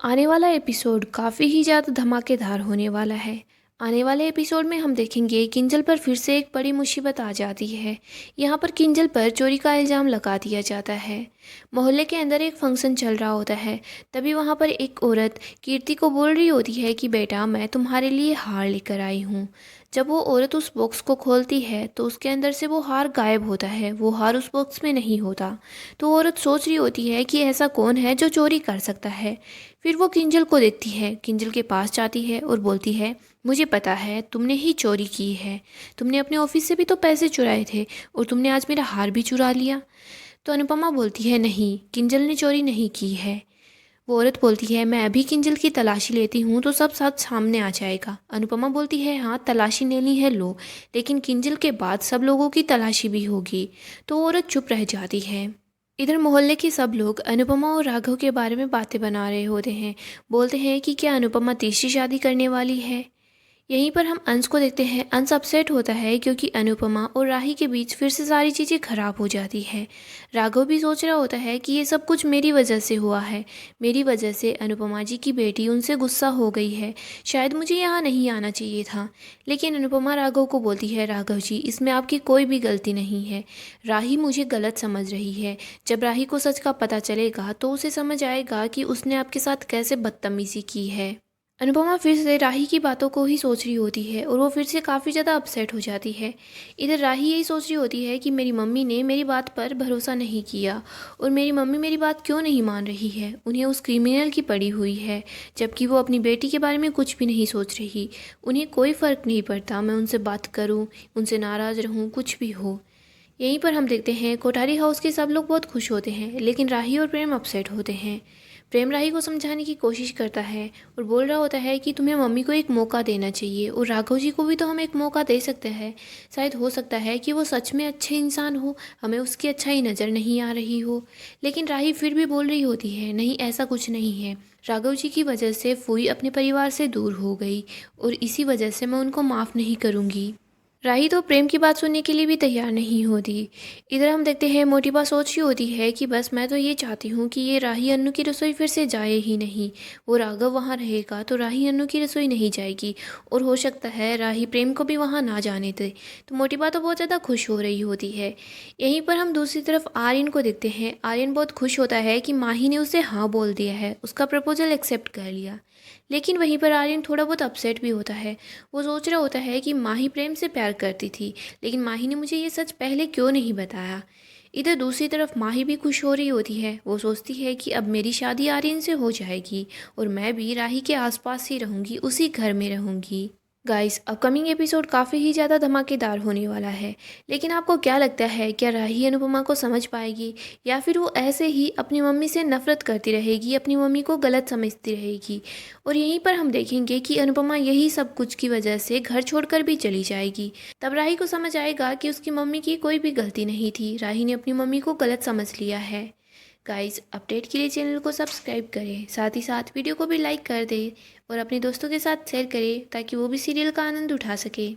आने वाला एपिसोड काफ़ी ही ज़्यादा धमाकेदार होने वाला है। आने वाले एपिसोड में हम देखेंगे किंजल पर फिर से एक बड़ी मुसीबत आ जाती है। यहाँ पर किंजल पर चोरी का इल्ज़ाम लगा दिया जाता है। मोहल्ले के अंदर एक फंक्शन चल रहा होता है। तभी वहाँ पर एक औरत कीर्ति को बोल रही होती है कि बेटा मैं तुम्हारे लिए हार लेकर आई हूँ। जब वो औरत उस बॉक्स को खोलती है तो उसके अंदर से वो हार गायब होता है। वो हार उस बॉक्स में नहीं होता। तो औरत सोच रही होती है कि ऐसा कौन है जो चोरी कर सकता है। फिर वो किंजल को देखती है, किंजल के पास जाती है और बोलती है मुझे पता है तुमने ही चोरी की है। तुमने अपने ऑफिस से भी तो पैसे चुराए थे और तुमने आज मेरा हार भी चुरा लिया। तो अनुपमा बोलती है नहीं, किंजल ने चोरी नहीं की है। वो औरत बोलती है मैं अभी किंजल की तलाशी लेती हूँ तो सब साथ सामने आ जाएगा। अनुपमा बोलती है हाँ तलाशी लेनी है लो, लेकिन किंजल के बाद सब लोगों की तलाशी भी होगी। तो वो औरत चुप रह जाती है। इधर मोहल्ले के सब लोग अनुपमा और राघव के बारे में बातें बना रहे होते हैं। बोलते हैं कि क्या अनुपमा तीसरी शादी करने वाली है। यहीं पर हम अंश को देखते हैं। अंश अपसेट होता है क्योंकि अनुपमा और राही के बीच फिर से सारी चीज़ें खराब हो जाती है। राघव भी सोच रहा होता है कि ये सब कुछ मेरी वजह से हुआ है। मेरी वजह से अनुपमा जी की बेटी उनसे गुस्सा हो गई है। शायद मुझे यहाँ नहीं आना चाहिए था। लेकिन अनुपमा राघव को बोलती है राघव जी इसमें आपकी कोई भी गलती नहीं है। राही मुझे गलत समझ रही है। जब राही को सच का पता चलेगा तो उसे समझ आएगा कि उसने आपके साथ कैसे बदतमीज़ी की है। अनुपमा फिर से राही की बातों को ही सोच रही होती है और वो फिर से काफ़ी ज़्यादा अपसेट हो जाती है। इधर राही यही सोच रही होती है कि मेरी मम्मी ने मेरी बात पर भरोसा नहीं किया और मेरी मम्मी मेरी बात क्यों नहीं मान रही है। उन्हें उस क्रिमिनल की पड़ी हुई है, जबकि वो अपनी बेटी के बारे में कुछ भी नहीं सोच रही। उन्हें कोई फ़र्क नहीं पड़ता मैं उनसे बात करूँ, उनसे नाराज़ रहूँ, कुछ भी हो। यहीं पर हम देखते हैं कोठारी हाउस के सब लोग बहुत खुश होते हैं, लेकिन राही और प्रेम अपसेट होते हैं। प्रेम राही को समझाने की कोशिश करता है और बोल रहा होता है कि तुम्हें मम्मी को एक मौका देना चाहिए और राघव जी को भी तो हम एक मौका दे सकते हैं। शायद हो सकता है कि वो सच में अच्छे इंसान हो, हमें उसकी अच्छाई नज़र नहीं आ रही हो। लेकिन राही फिर भी बोल रही होती है नहीं ऐसा कुछ नहीं है। राघव जी की वजह से फूई अपने परिवार से दूर हो गई और इसी वजह से मैं उनको माफ़ नहीं करूँगी। राही तो प्रेम की बात सुनने के लिए भी तैयार नहीं होती। इधर हम देखते हैं मोटिबा सोच रही होती है कि बस मैं तो ये चाहती हूँ कि ये राही अन्नू की रसोई फिर से जाए ही नहीं। वो राघव वहाँ रहेगा तो राही अन्नू की रसोई नहीं जाएगी और हो सकता है राही प्रेम को भी वहाँ ना जाने दे। तो मोटिबा तो बहुत ज़्यादा खुश हो रही होती है। यहीं पर हम दूसरी तरफ आर्यन को देखते हैं। आर्यन बहुत खुश होता है कि माही ने उसे हाँ बोल दिया है, उसका प्रपोजल एक्सेप्ट कर लिया। लेकिन वहीं पर आर्यन थोड़ा बहुत अपसेट भी होता है। वो सोच रहा होता है कि माही प्रेम से प्यार करती थी, लेकिन माही ने मुझे ये सच पहले क्यों नहीं बताया। इधर दूसरी तरफ माही भी खुश हो रही होती है। वो सोचती है कि अब मेरी शादी आर्यन से हो जाएगी और मैं भी राही के आसपास ही रहूँगी, उसी घर में रहूँगी। गाइस अपकमिंग एपिसोड काफ़ी ही ज़्यादा धमाकेदार होने वाला है। लेकिन आपको क्या लगता है, क्या राही अनुपमा को समझ पाएगी या फिर वो ऐसे ही अपनी मम्मी से नफरत करती रहेगी, अपनी मम्मी को गलत समझती रहेगी। और यहीं पर हम देखेंगे कि अनुपमा यही सब कुछ की वजह से घर छोड़कर भी चली जाएगी। तब राही को समझ आएगा कि उसकी मम्मी की कोई भी गलती नहीं थी, राही ने अपनी मम्मी को गलत समझ लिया है। गाइस अपडेट के लिए चैनल को सब्सक्राइब करें, साथ ही साथ वीडियो को भी लाइक कर दें और अपने दोस्तों के साथ शेयर करें ताकि वो भी सीरियल का आनंद उठा सके।